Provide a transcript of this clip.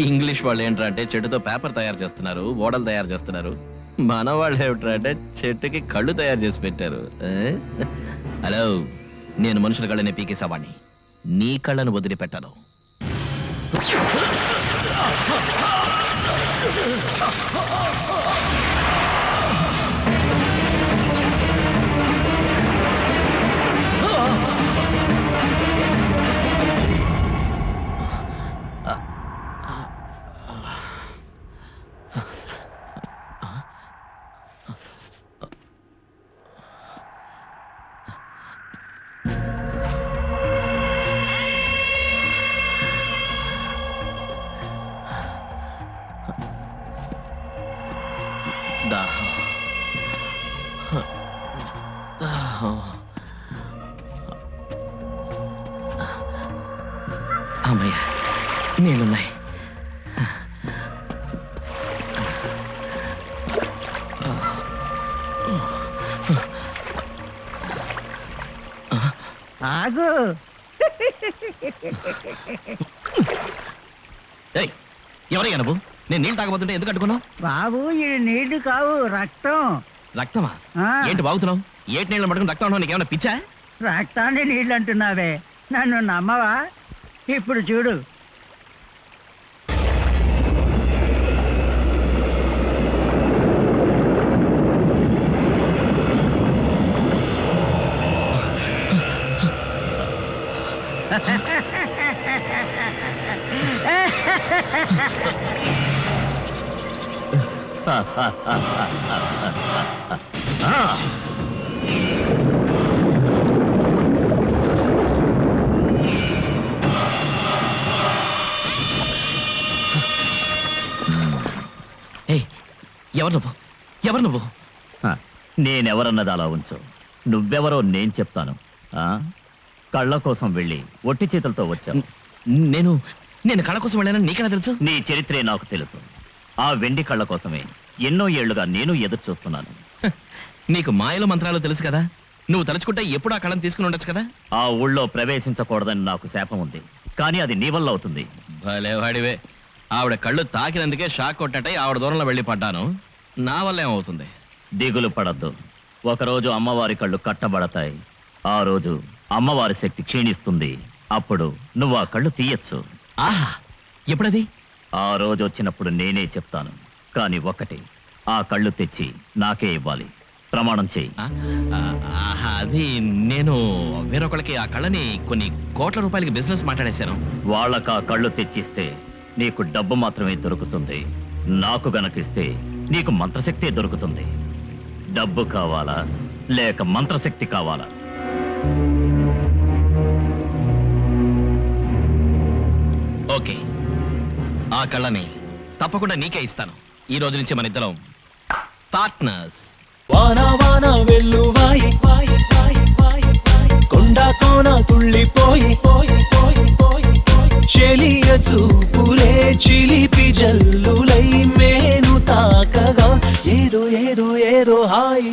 English వాళ్ళు ఏంటంటే చెట్టుతో paper తయారు చేస్తున్నారు, ఓడలు తయారు చేస్తున్నారు. మన వాళ్ళు ఏమిటంటే చెట్టుకి కళ్ళు తయారు చేసి పెట్టారు. హలో, నేను మనుషుల కళ్ళని పీకేసేవాడిని, నీ కళ్ళను వదిలిపెట్టాను. అమ్మయ్య, నీళ్ళున్నాయి. ఆగు. ఎవరయ్యా నువ్వు? నేను నీళ్ళు తాగబోతుంటే ఎందుకు అడ్డుకున్నావు? బాబు, ఇది నీళ్లు కావు, రక్తం. రక్తమా? ఆ. ఏంటి బాగుతున్నావు? ఏటి నీళ్ళు పట్టుకుని రక్తం అన్నావు? నీకేమైనా పిచ్చా? రక్తాన్ని నీళ్ళు అంటున్నావే, నన్ను నమ్మవా? ఇప్పుడు చూడు. ఎవరు నువ్వు? ఎవరు నువ్వు? నేనెవరన్నది అలా ఉంచు. నువ్వెవరో నేను చెప్తాను. కళ్ళ కోసం వెళ్ళి ఒట్టి చేతులతో వచ్చాను. నేను నేను కళ్ళ కోసం వెళ్ళానని నీకెలా తెలుసు? నీ చరిత్రే నాకు తెలుసు. ఆ వెండి కళ్ళ కోసమే ఎన్నో ఏళ్లుగా నేను ఎదురు చూస్తున్నాను. నీకు మాయలు మంత్రాలు తెలుసు కదా, నువ్వు తలుచుకుంటే ఎప్పుడు ఆ కళ్ళని తీసుకుని ఉండొచ్చు కదా. ఆ ఊళ్ళో ప్రవేశించకూడదని నాకు శాపం ఉంది, కానీ అది నీ వల్ల అవుతుంది. భలేవాడివే. ఆవిడ కళ్ళు తాకినందుకే షాక్ కొట్టటై ఆవిడ దూరంలో వెళ్ళి పడ్డాను. నా వల్ల ఏమవుతుంది? దిగులు పడద్దు. ఒకరోజు అమ్మవారి కళ్ళు కట్టబడతాయి. ఆ రోజు అమ్మవారి శక్తి క్షీణిస్తుంది. అప్పుడు నువ్వు ఆ కళ్ళు తీయచ్చు. ఆహా, ఎప్పుడది? ఆ రోజు వచ్చినప్పుడు నేనే చెప్తాను. కానీ ఒక్కటి, ఆ కళ్ళు తెచ్చి నాకే ఇవ్వాలి. ప్రమాణం చేయి. అది నేను వేరొకళ్ళకి ఆ కళ్ళని కొన్ని కోట్ల రూపాయలకి బిజినెస్ మాట్లాడేశాను. వాళ్ళకా కళ్ళు తెచ్చిస్తే నీకు డబ్బు మాత్రమే దొరుకుతుంది. నాకు గనకిస్తే నీకు మంత్రశక్తి దొరుకుతుంది. డబ్బు కావాలా లేక మంత్రశక్తి కావాలా? ఓకే, ఆ కళ్ళని తప్పకుండా నీకే ఇస్తాను. ఈ రోజు నుంచి మన ఇద్దరం పార్ట్నర్స్. వానా వానా వెల్లువాయి, కొండా కోన తుళ్ళిపోయి, చెలియ చూపులే చిలిపి జల్లులై మేను తాకగా ఏదో ఏదో ఏదో హాయి.